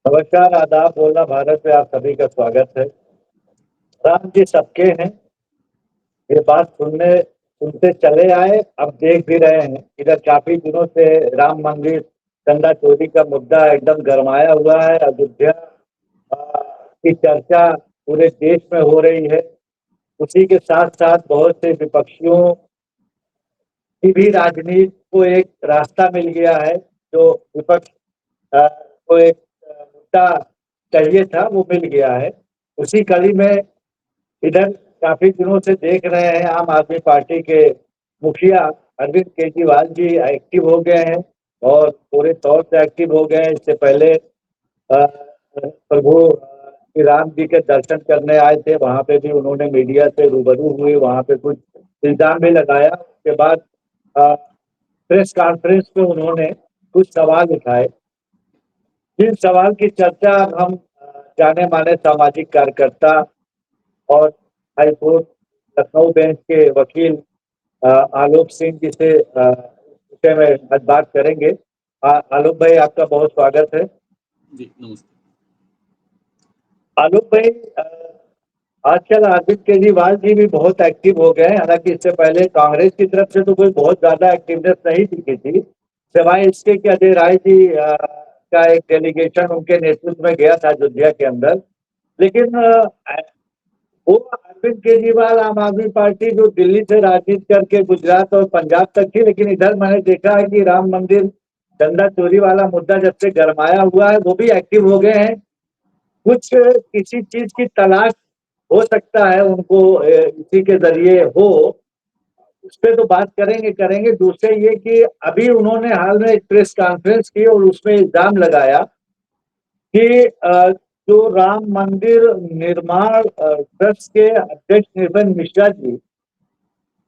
नमस्कार, आदाब, बोलना भारत में आप सभी का स्वागत है। राम जी सबके हैं। ये बात सुनते चले आए, अब देख भी रहे हैं। इधर काफी दिनों से राम मंदिर चंदा चोरी का मुद्दा एकदम गरमाया हुआ है। अयोध्या अ, की चर्चा पूरे देश में हो रही है। उसी के साथ साथ बहुत से विपक्षियों की भी राजनीति को एक रास्ता मिल गया है। जो विपक्ष को एक मुद्दा चाहिए था, वो मिल गया है। उसी कड़ी में इधर काफी दिनों से देख रहे हैं, आम आदमी पार्टी के मुखिया अरविंद केजरीवाल जी एक्टिव हो गए हैं और पूरे तौर से एक्टिव हो गए हैं। इससे पहले प्रभु श्री राम जी के दर्शन करने आए थे, वहां पे भी उन्होंने मीडिया से रूबरू हुए, वहां पे कुछ इल्जाम भी लगाया। उसके बाद प्रेस कॉन्फ्रेंस में उन्होंने कुछ सवाल उठाए। जिन सवाल की चर्चा अब हम जाने माने सामाजिक कार्यकर्ता और हाईकोर्ट लखनऊ बेंच के वकील आलोक सिंह जी से विषय में आज बात करेंगे। आलोक भाई, आपका बहुत स्वागत है। जी नमस्ते। आलोक भाई, आजकल अरविंद केजरीवाल जी भी बहुत एक्टिव हो गए हैं। हालांकि इससे पहले कांग्रेस की तरफ से तो कोई बहुत ज्यादा एक्टिवनेस नहीं दिखी थी, सिवाय इसके कि अजय राय जी का एक डेलीगेशन उनके नेतृत्व में गया था अयोध्या के अंदर। लेकिन वो अरविंद केजरीवाल आम आदमी पार्टी जो दिल्ली से राजनीति करके गुजरात और पंजाब तक थी, लेकिन इधर मैंने देखा है कि राम मंदिर चंदा चोरी वाला मुद्दा जब से गरमाया हुआ है, वो भी एक्टिव हो गए हैं। कुछ किसी चीज की तलाश हो सकता है उनको, इसी के जरिए हो, उस पर तो बात करेंगे करेंगे। दूसरे ये कि अभी उन्होंने हाल में एक प्रेस कॉन्फ्रेंस की और उसमें इल्जाम लगाया कि जो राम मंदिर निर्माण ट्रस्ट के अध्यक्ष निर्मल मिश्रा जी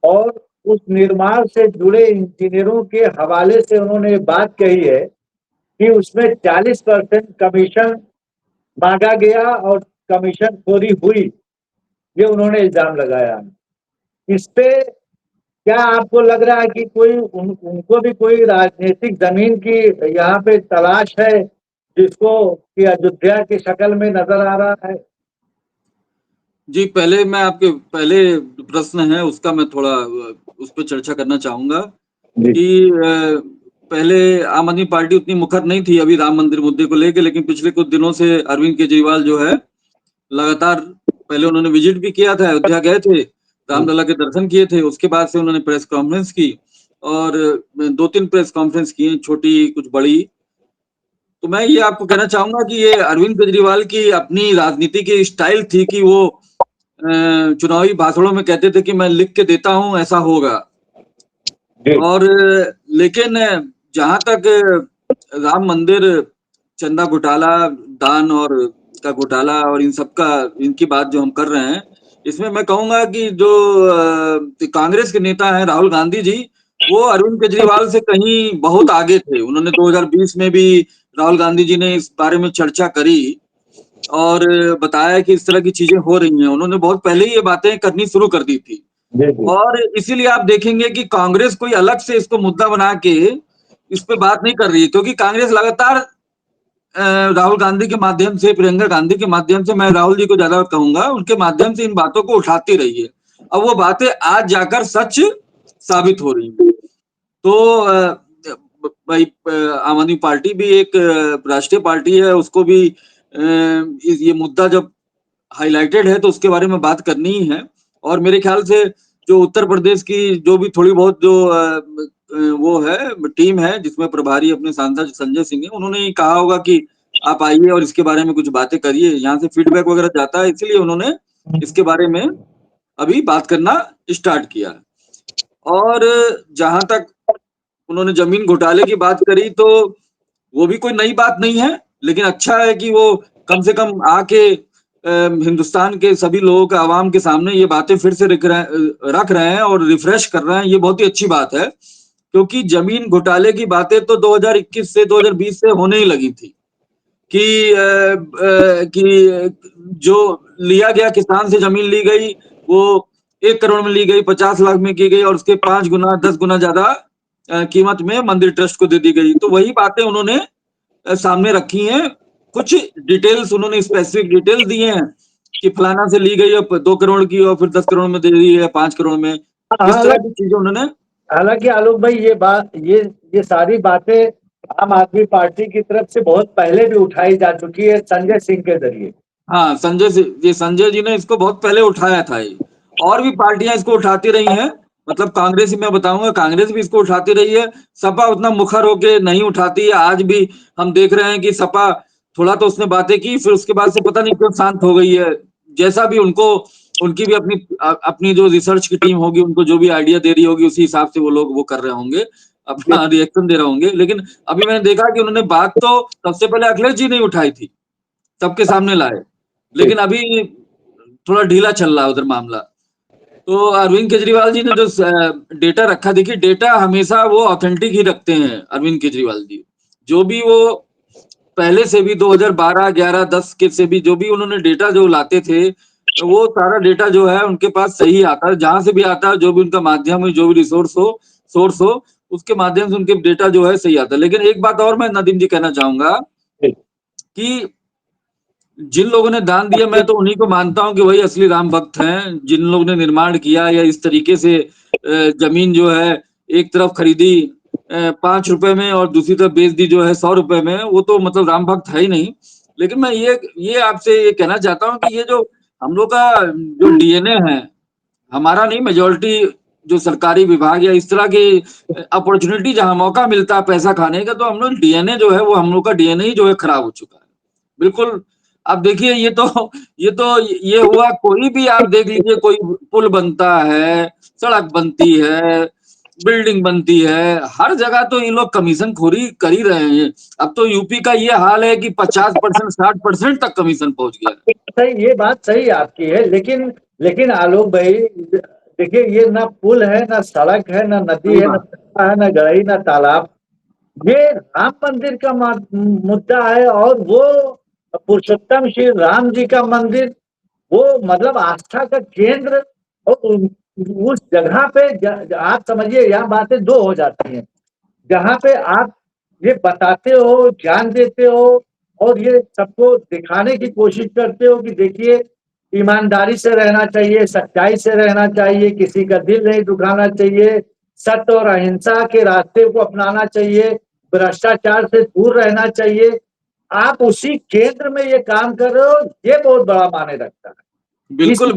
और उस निर्माण से जुड़े इंजीनियरों के हवाले से उन्होंने बात कही है कि उसमें 40% कमीशन मांगा गया और कमीशन खोरी हुई। ये उन्होंने इल्जाम लगाया। इस पे क्या आपको लग रहा है कि उनको भी कोई राजनीतिक जमीन की यहाँ पे तलाश है, जिसको कि अयोध्या की शक्ल में नजर आ रहा है? जी, पहले मैं आपके पहले प्रश्न है उसका मैं थोड़ा उस पर चर्चा करना चाहूंगा कि पहले आम आदमी पार्टी उतनी मुखर नहीं थी अभी राम मंदिर मुद्दे को लेके, लेकिन पिछले कुछ दिनों से अरविंद केजरीवाल जो है लगातार, पहले उन्होंने विजिट भी किया था, अयोध्या गए थे, रामलला के दर्शन किए थे, उसके बाद से उन्होंने प्रेस कॉन्फ्रेंस की और 2-3 प्रेस कॉन्फ्रेंस की, छोटी कुछ बड़ी। तो मैं ये आपको कहना चाहूंगा कि ये अरविंद केजरीवाल की अपनी राजनीति की स्टाइल थी कि वो चुनावी भाषणों में कहते थे कि मैं लिख के देता हूं ऐसा होगा। और लेकिन जहां तक राम मंदिर चंदा घोटाला, दान और का घोटाला और इन सब का, इनकी बात जो हम कर रहे हैं, इसमें मैं कहूंगा कि जो कांग्रेस के नेता हैं राहुल गांधी जी, वो अरविंद केजरीवाल से कहीं बहुत आगे थे। उन्होंने 2020 में भी राहुल गांधी जी ने इस बारे में चर्चा करी और बताया कि इस तरह की चीजें हो रही हैं। उन्होंने बहुत पहले ही ये बातें करनी शुरू कर दी थी और इसीलिए आप देखेंगे कि कांग्रेस कोई अलग से इसको मुद्दा बना के इस पे बात नहीं कर रही है, क्योंकि कांग्रेस लगातार राहुल गांधी के माध्यम से, प्रियंका गांधी के माध्यम से, मैं राहुल जी को ज्यादा कहूंगा, उनके माध्यम से इन बातों को उठाती रही है। अब वो बातें आज जाकर सच साबित हो रही हैं। तो भाई, आम आदमी पार्टी भी एक राष्ट्रीय पार्टी है, उसको भी ये मुद्दा जब हाईलाइटेड है तो उसके बारे में बात करनी ही है। और मेरे ख्याल से जो उत्तर प्रदेश की जो भी थोड़ी बहुत जो वो है टीम है, जिसमें प्रभारी अपने सांसद संजय सिंह है, उन्होंने ही कहा होगा कि आप आइए और इसके बारे में कुछ बातें करिए। यहाँ से फीडबैक वगैरह जाता है, इसलिए उन्होंने इसके बारे में अभी बात करना स्टार्ट किया है। और जहां तक उन्होंने जमीन घोटाले की बात करी, तो वो भी कोई नई बात नहीं है, लेकिन अच्छा है कि वो कम से कम आके हिंदुस्तान के सभी लोगों के, आवाम के सामने ये बातें फिर से रख रहे हैं और रिफ्रेश कर रहे हैं। ये बहुत ही अच्छी बात है, क्योंकि जमीन घोटाले की बातें तो 2021 से 2020 से होने ही लगी थी कि जो लिया गया, किसान से जमीन ली गई, वो 1 करोड़ में ली गई, 50 लाख में की गई और उसके 5 गुना 10 गुना ज्यादा कीमत में मंदिर ट्रस्ट को दे दी गई। तो वही बातें उन्होंने सामने रखी हैं कुछ डिटेल्स उन्होंने स्पेसिफिक डिटेल्स दिए हैं कि फलाना से ली गई है 2 करोड़ की और फिर 10 करोड़ में दे दी है 5 करोड़ में, इस तरह की चीजें उन्होंने। हालांकि आलोक भाई ये सारी बातें आम आदमी पार्टी की तरफ से बहुत पहले भी उठाई जा चुकी है संजय सिंह के जरिए। हाँ, संजय जी ने इसको बहुत पहले उठाया था ये, और भी पार्टियां इसको उठाती रही हैं। मतलब कांग्रेस ही मैं बताऊंगा, कांग्रेस भी इसको उठाती रही है। सपा उतना मुखर होके नहीं उठाती है। आज भी हम देख रहे हैं कि सपा थोड़ा तो उसने बातें की, फिर उसके बाद से पता नहीं क्यों शांत हो गई है। जैसा भी उनको, उनकी भी अपनी जो रिसर्च की टीम होगी, उनको जो भी आइडिया दे रही होगी, उसी हिसाब से वो लोग वो कर रहे होंगे, अपना रिएक्शन दे रहे होंगे। लेकिन अभी मैंने देखा कि उन्होंने बात तो सबसे पहले अखिलेश जी ने उठाई थी, सबके सामने लाए, लेकिन अभी थोड़ा ढीला चल रहा है उधर मामला। तो अरविंद केजरीवाल जी ने जो डेटा रखा, देखिए डेटा हमेशा वो ऑथेंटिक ही रखते हैं अरविंद केजरीवाल जी। जो भी वो पहले से भी 2012, 11, 10 के से भी जो भी उन्होंने डेटा जो लाते थे, वो सारा डेटा जो है उनके पास सही आता है। जहां से भी आता है, जो भी उनका माध्यम हो, जो भी सोर्स हो, उसके माध्यम से उनके डेटा जो है सही आता है। लेकिन एक बात और मैं नदीम जी कहना चाहूंगा कि जिन लोगों ने दान दिया, मैं तो उन्हीं को मानता हूं कि वही असली राम भक्त हैं। जिन लोगों ने निर्माण किया या इस तरीके से जमीन जो है एक तरफ खरीदी 5 रुपए में और दूसरी तरफ बेच दी जो है 100 रुपए में, वो तो मतलब राम भक्त है ही नहीं। लेकिन मैं ये आपसे ये कहना चाहता हूँ कि ये जो हम लोग का जो डीएनए है, हमारा नहीं, मेजोरिटी जो सरकारी विभाग या इस तरह के अपॉर्चुनिटी जहां मौका मिलता है पैसा खाने का, तो हम लोग डीएनए जो है वो हम लोग का डीएनए ही जो है खराब हो चुका है बिल्कुल। अब देखिए ये हुआ, कोई भी आप देख लीजिए, कोई पुल बनता है, सड़क बनती है, बिल्डिंग बनती है, हर जगह तो ये लोग कमीशन खोरी कर ही रहे हैं। अब तो यूपी का ये हाल है कि 50%, 60% तक कमीशन पहुंच गया है। सही, ये बात सही आपकी है, लेकिन लेकिन आलोक भाई देखिए, ये ना पुल है, ना सड़क है, ना नदी सही है, ना बात। तालाब है, ना गढ़ी, ना तालाब। ये राम मंदिर का मुद्दा है, और वो पुरुषोत्तम श्री राम जी का मंदिर, वो मतलब आस्था का केंद्र। और उस जगह पे आप समझिए, यहाँ बातें दो हो जाती हैं। जहाँ पे आप ये बताते हो, ज्ञान देते हो, और ये सबको दिखाने की कोशिश करते हो कि देखिए, ईमानदारी से रहना चाहिए, सच्चाई से रहना चाहिए, किसी का दिल नहीं दुखाना चाहिए, सत्य और अहिंसा के रास्ते को अपनाना चाहिए, भ्रष्टाचार से दूर रहना चाहिए। आप उसी केंद्र में ये काम कर रहे हो, ये बहुत बड़ा मायने रखता है। इस बिल्कुल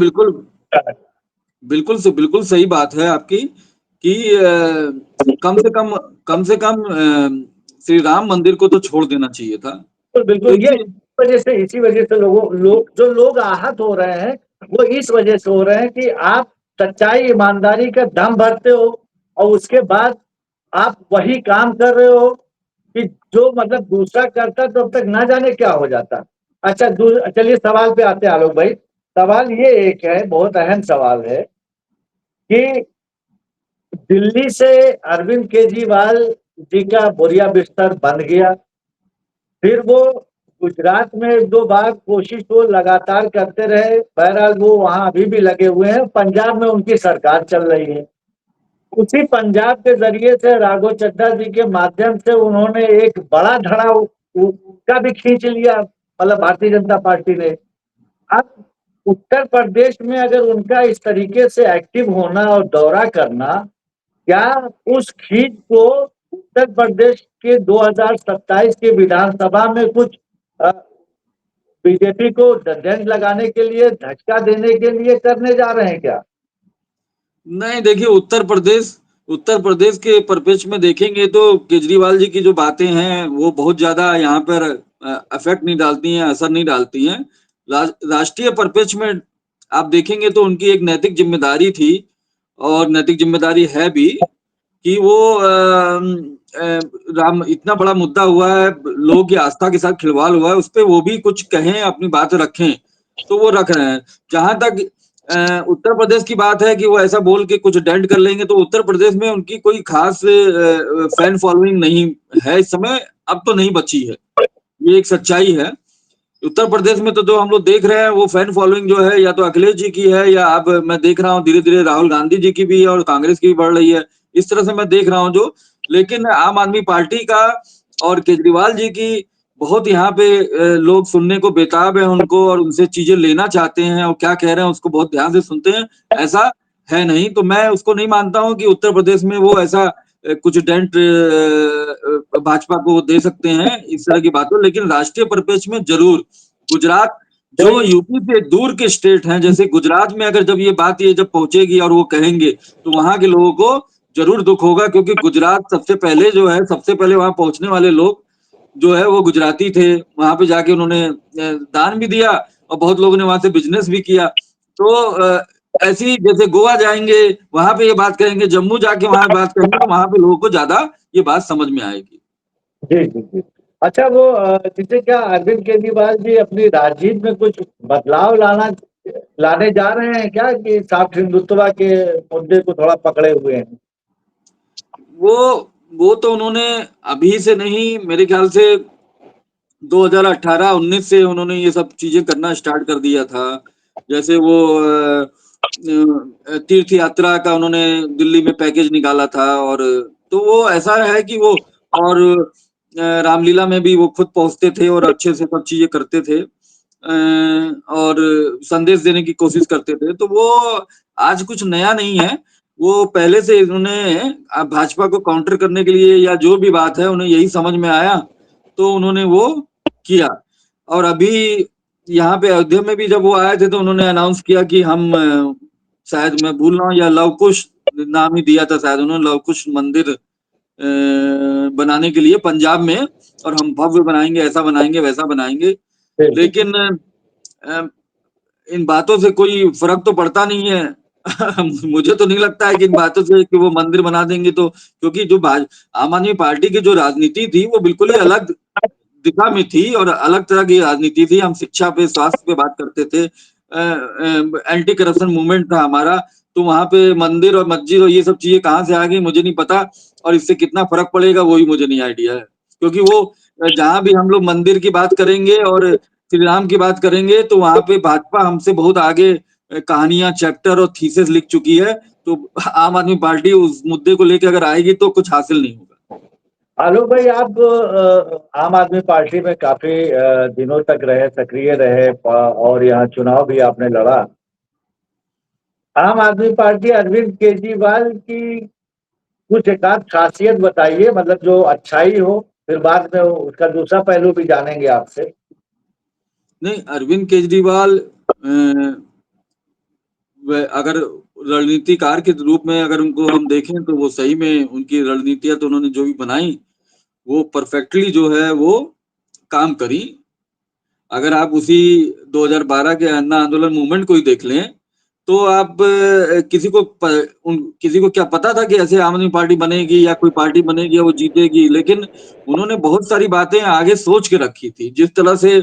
बिल्कुल बिल्कुल सही बात है आपकी कि कम से कम श्री राम मंदिर को तो छोड़ देना चाहिए था। बिल्कुल बिल्कुल, ये देखिए, इसी वजह से लोग आहत हो रहे हैं, वो इस वजह से हो रहे हैं कि आप सच्चाई ईमानदारी का दम भरते हो, और उसके बाद आप वही काम कर रहे हो कि जो मतलब दूसरा करता तो अब तक ना जाने क्या हो जाता। अच्छा, चलिए सवाल पे आते हैं आलोक भाई। सवाल ये एक है, बहुत अहम सवाल है कि दिल्ली से अरविंद केजरीवाल जी का बोरिया बिस्तर बन गया, फिर वो गुजरात में 1-2 बार कोशिश वो लगातार करते रहे, बहरहाल वो वहां अभी भी लगे हुए हैं। पंजाब में उनकी सरकार चल रही है, उसी पंजाब के जरिए से राघव चड्ढा जी के माध्यम से उन्होंने एक बड़ा धड़ा उनका भी खींच लिया, मतलब भारतीय जनता पार्टी ने। अब उत्तर प्रदेश में अगर उनका इस तरीके से एक्टिव होना और दौरा करना, क्या उस खींच को उत्तर प्रदेश के 2027 के विधानसभा में कुछ बीजेपी को डेंट लगाने के लिए, धक्का देने के लिए करने जा रहे हैं क्या? नहीं देखिए, उत्तर प्रदेश के परिप्रेक्ष्य में देखेंगे तो केजरीवाल जी की जो बातें हैं वो बहुत ज्यादा यहाँ पर अफेक्ट नहीं डालती हैं, असर नहीं डालती हैं। राष्ट्रीय परिप्रेक्ष्य में आप देखेंगे तो उनकी एक नैतिक जिम्मेदारी थी, और नैतिक जिम्मेदारी है भी, कि वो राम इतना बड़ा मुद्दा हुआ है, लोगों की आस्था के साथ खिलवाड़ हुआ है, उस पर वो भी कुछ कहें, अपनी बात रखें, तो वो रख रहे हैं। जहां तक उत्तर प्रदेश की बात है कि वो ऐसा बोल के कुछ डेंट कर लेंगे, तो उत्तर प्रदेश में उनकी कोई खास फैन फॉलोइंग नहीं है इस समय, अब तो नहीं बची है, ये एक सच्चाई है। उत्तर प्रदेश में तो जो हम लोग देख रहे हैं वो फैन फॉलोइंग जो है या तो अखिलेश जी की है, या अब मैं देख रहा हूँ धीरे धीरे राहुल गांधी जी की भी और कांग्रेस की भी बढ़ रही है, इस तरह से मैं देख रहा हूँ जो। लेकिन आम आदमी पार्टी का और केजरीवाल जी की बहुत यहाँ पे लोग सुनने को बेताब है उनको और उनसे चीजें लेना चाहते हैं और क्या कह रहे हैं उसको बहुत ध्यान से सुनते हैं, ऐसा है नहीं। तो मैं उसको नहीं मानता हूँ कि उत्तर प्रदेश में वो ऐसा कुछ डेंट भाजपा को दे सकते हैं इस तरह की बातों, लेकिन राष्ट्रीय परिप्रेक्ष्य में जरूर गुजरात जो यूपी से दूर के स्टेट हैं, जैसे गुजरात में अगर जब ये जब पहुंचेगी और वो कहेंगे तो वहां के लोगों को जरूर दुख होगा, क्योंकि गुजरात सबसे पहले जो है, सबसे पहले वहां पहुंचने वाले लोग जो है वो गुजराती थे। वहां पे जाके उन्होंने दान भी दिया और बहुत लोगों ने वहां से बिजनेस भी किया। तो ऐसी जैसे गोवा जाएंगे वहां पे ये बात कहेंगे, जम्मू जाके वहां बात कहेंगे तो वहां पे लोगों को ज्यादा ये बात समझ में आएगी। जी जी जी। अच्छा, वो जैसे क्या अरविंद केजरीवाल जी अपनी राजनीति में कुछ बदलाव लाने जा रहे हैं क्या, कि साफ हिंदुत्व के मुद्दे को थोड़ा पकड़े हुए हैं? वो तो उन्होंने अभी से नहीं, मेरे ख्याल से 2018-19 से उन्होंने ये सब चीजें करना स्टार्ट कर दिया था। जैसे वो तीर्थ यात्रा का उन्होंने दिल्ली में पैकेज निकाला था, और तो वो ऐसा है कि वो और रामलीला में भी वो खुद पहुंचते थे और अच्छे से सब चीजें करते थे, और संदेश देने की कोशिश करते थे। तो वो आज कुछ नया नहीं है, वो पहले से उन्होंने भाजपा को काउंटर करने के लिए या जो भी बात है उन्हें यही समझ में आया तो उन्होंने वो किया। और अभी यहाँ पे अयोध्या में भी जब वो आए थे तो उन्होंने अनाउंस किया कि हम शायद मैं भूल रहा हूँ या लव कुश नाम ही दिया था शायद उन्होंने, लव कुश मंदिर बनाने के लिए पंजाब में, और हम भव्य बनाएंगे, ऐसा बनाएंगे, वैसा बनाएंगे। लेकिन इन बातों से कोई फर्क तो पड़ता नहीं है। मुझे तो नहीं लगता है कि इन बातों से कि वो मंदिर बना देंगे तो, क्योंककि जो आम आदमी पार्टी की जो राजनीति थी वो बिल्कुल ही अलग दिशा में थी और अलग तरह की राजनीति थी। हम शिक्षा पे, स्वास्थ्य पे बात करते थे, एंटी करप्शन मूवमेंट था हमारा। तो वहां पे मंदिर और मस्जिद और ये सब चीजें कहाँ से आ गई मुझे नहीं पता, और इससे कितना फर्क पड़ेगा वो भी मुझे नहीं आइडिया है। क्योंकि वो जहां भी हम लोग मंदिर की बात करेंगे और श्री राम की बात करेंगे तो वहां पे भाजपा हमसे बहुत आगे कहानियां, चैप्टर और थीसिस लिख चुकी है। तो आम आदमी पार्टी उस मुद्दे को लेकर अगर आएगी तो कुछ हासिल नहीं होगा। आलोक भाई, आप आम आदमी पार्टी में काफी दिनों तक रहे, सक्रिय रहे, और यहाँ चुनाव भी आपने लड़ा। आम आदमी पार्टी अरविंद केजरीवाल की कुछ एक आध खासियत बताइए, मतलब जो अच्छाई हो, फिर बाद में उसका दूसरा पहलू भी जानेंगे आपसे। नहीं, अरविंद केजरीवाल अगर रणनीतिकार के रूप में अगर उनको हम देखें तो वो सही में उनकी रणनीतियां तो उन्होंने जो भी बनाई वो परफेक्टली जो है वो काम करी। अगर आप उसी 2012 के अन्ना आंदोलन मूवमेंट को ही देख लें तो आप किसी को क्या पता था कि ऐसे आम आदमी पार्टी बनेगी या कोई पार्टी बनेगी या वो जीतेगी, लेकिन उन्होंने बहुत सारी बातें आगे सोच के रखी थी। जिस तरह से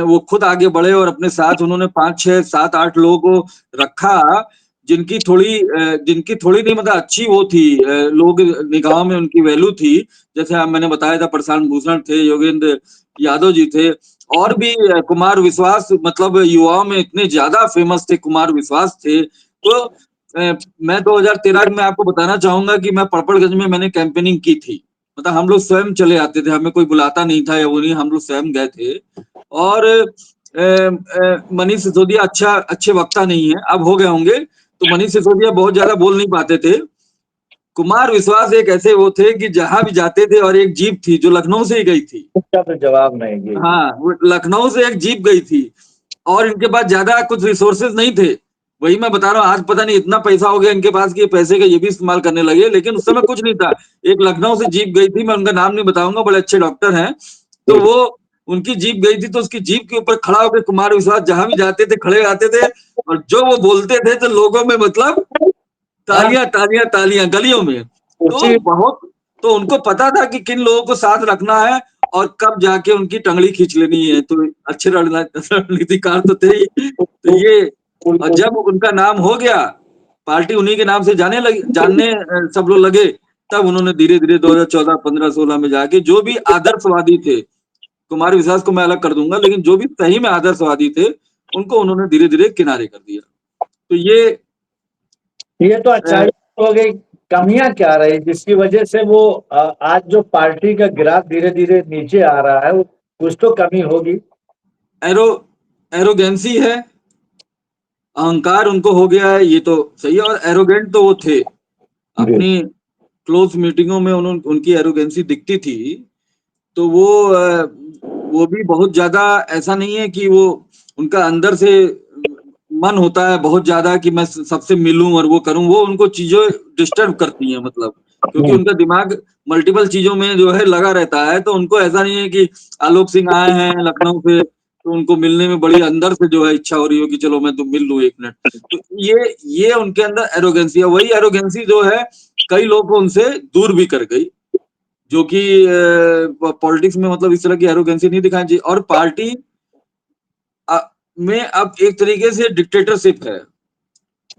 वो खुद आगे बढ़े और अपने साथ उन्होंने 5, 6, 7, 8 लोगों को रखा जिनकी थोड़ी नहीं मतलब अच्छी वो थी, लोग निगाहों में उनकी वैल्यू थी। जैसे मैंने बताया था, प्रशांत भूषण थे, योगेंद्र यादव जी थे, और भी कुमार विश्वास, मतलब युवाओं में इतने ज्यादा फेमस थे, कुमार विश्वास थे। तो मैं 2013 में आपको बताना चाहूंगा कि मैं पड़पड़गंज में मैंने कैंपेनिंग की थी। मतलब हम लोग स्वयं चले आते थे, हमें कोई बुलाता नहीं था या वो नहीं, हम लोग स्वयं गए थे। और मनीष सिसोदिया अच्छे वक्ता नहीं है, अब हो गए होंगे। तो मनीष सिसोदिया बहुत ज्यादा बोल नहीं पाते थे। कुमार विश्वास एक ऐसे वो थे कि जहां भी जाते थे, और एक जीप थी जो लखनऊ से ही गई थी। उसका तो जवाब नहीं। जी जी। हाँ, वो लखनऊ से एक जीप गई थी और इनके पास ज्यादा कुछ रिसोर्सेज नहीं थे। वही मैं बता रहा हूँ, आज पता नहीं इतना पैसा हो गया इनके पास कि ये पैसे का ये भी इस्तेमाल करने लगे, लेकिन उस समय कुछ नहीं था। एक लखनऊ से जीप गई थी, मैं उनका नाम नहीं बताऊंगा, बड़े अच्छे डॉक्टर हैं। तो वो उनकी जीप गई थी, तो उसकी जीप के ऊपर खड़ा होकर कुमार विश्वास जहां भी जाते थे खड़े आते थे, और जो वो बोलते थे तो लोगों में मतलब हाँ, तालियां तालियां तालियां गलियों में। तो उसी बहुत, तो उनको पता था कि किन लोगों को साथ रखना है और कब जाके उनकी टंगड़ी खींच लेनी है। तो अच्छे रणनीतिकार तो थे ही। तो ये, और जब उनका नाम हो गया, पार्टी उन्हीं के नाम से जानने सब लोग लगे, तब उन्होंने धीरे धीरे 2014, 15, 16 में जाके जो भी आदर्शवादी थे, कुमार विश्वास को मैं अलग कर दूंगा, लेकिन जो भी सही में आदर्शवादी थे उनको उन्होंने धीरे धीरे किनारे कर दिया। तो ये तो अच्छाई हो गई। कमियां क्या रही जिसकी वजह से वो आज जो पार्टी का ग्राफ धीरे धीरे नीचे आ रहा है, कुछ तो कमी होगी। एरोगेंसी है, अहंकार उनको हो गया है, ये तो सही है। और एरोगेंट तो वो थे, अपनी क्लोज मीटिंगों में उनकी एरोगेंसी दिखती थी। तो वो भी बहुत ज्यादा ऐसा नहीं है कि वो उनका अंदर से मन होता है बहुत ज्यादा कि मैं सबसे मिलूं और वो करूं, वो उनको चीजें डिस्टर्ब करती हैं, मतलब क्योंकि उनका दिमाग मल्टीपल चीजों में जो है लगा रहता है। तो उनको ऐसा नहीं है कि आलोक सिंह आए हैं लखनऊ से तो उनको मिलने में बड़ी अंदर से जो है इच्छा हो रही हो कि चलो मैं तो मिल लूं 1 मिनट। तो ये उनके अंदर एरोगेंसी है। वही एरोगेंसी जो है कई लोग को उनसे दूर भी कर गई, जो कि पॉलिटिक्स में मतलब इस तरह की एरोगेंसी नहीं दिखानी चाहिए। और पार्टी में अब एक तरीके से डिक्टेटरशिप है,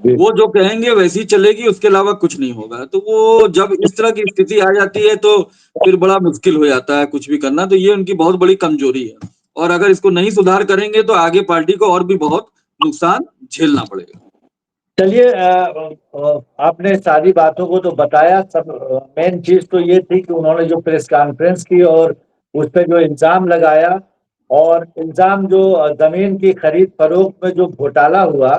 वो जो कहेंगे वैसी चलेगी, उसके अलावा कुछ नहीं होगा। तो वो जब इस तरह की स्थिति आ जाती है तो फिर बड़ा मुश्किल हो जाता है कुछ भी करना। तो ये उनकी बहुत बड़ी कमजोरी है, और अगर इसको नहीं सुधार करेंगे तो आगे पार्टी को और भी बहुत नुकसान झेलना पड़ेगा। चलिए, आपने सारी बातों को तो बताया। सब मेन चीज तो ये थी कि उन्होंने जो प्रेस कॉन्फ्रेंस की और उस पर जो इल्जाम लगाया, और इल्जाम जो जमीन की खरीद फरोख्त में जो घोटाला हुआ,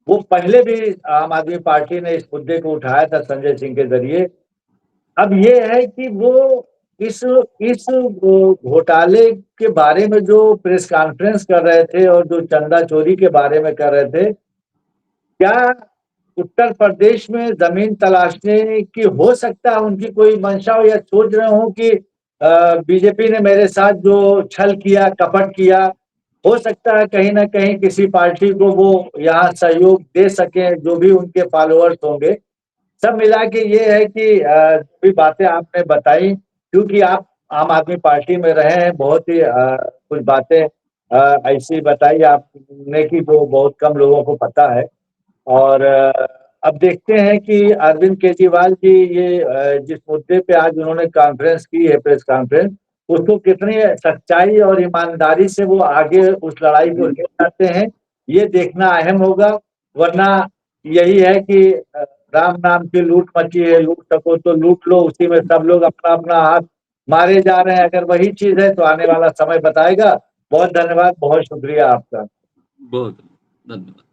वो पहले भी आम आदमी पार्टी ने इस मुद्दे को उठाया था संजय सिंह के जरिए। अब ये है कि वो इस घोटाले के बारे में जो प्रेस कॉन्फ्रेंस कर रहे थे और जो चंदा चोरी के बारे में कर रहे थे, क्या उत्तर प्रदेश में जमीन तलाशने की हो सकता है उनकी कोई मंशा हो, या सोच रहे हो कि बीजेपी ने मेरे साथ जो छल किया, कपट किया, हो सकता है कहीं ना कहीं किसी पार्टी को वो यहाँ सहयोग दे सके, जो भी उनके फॉलोअर्स होंगे। सब मिला के ये है कि जो भी बातें आपने बताई, क्योंकि आप आम आदमी पार्टी में रहे हैं, बहुत ही कुछ बातें ऐसी बताई आपने कि जो बहुत कम लोगों को पता है। और अब देखते हैं कि अरविंद केजरीवाल जी ये जिस मुद्दे पे आज उन्होंने कॉन्फ्रेंस की है, प्रेस कॉन्फ्रेंस, उसको कितनी सच्चाई और ईमानदारी से वो आगे उस लड़ाई को ले जाते हैं, ये देखना अहम होगा। वरना यही है कि राम नाम की लूट मची है, लूट सको तो लूट लो, उसी में सब लोग अपना अपना हाथ मारे जा रहे हैं। अगर वही चीज है तो आने वाला समय बताएगा। बहुत धन्यवाद, बहुत शुक्रिया आपका। बहुत धन्यवाद।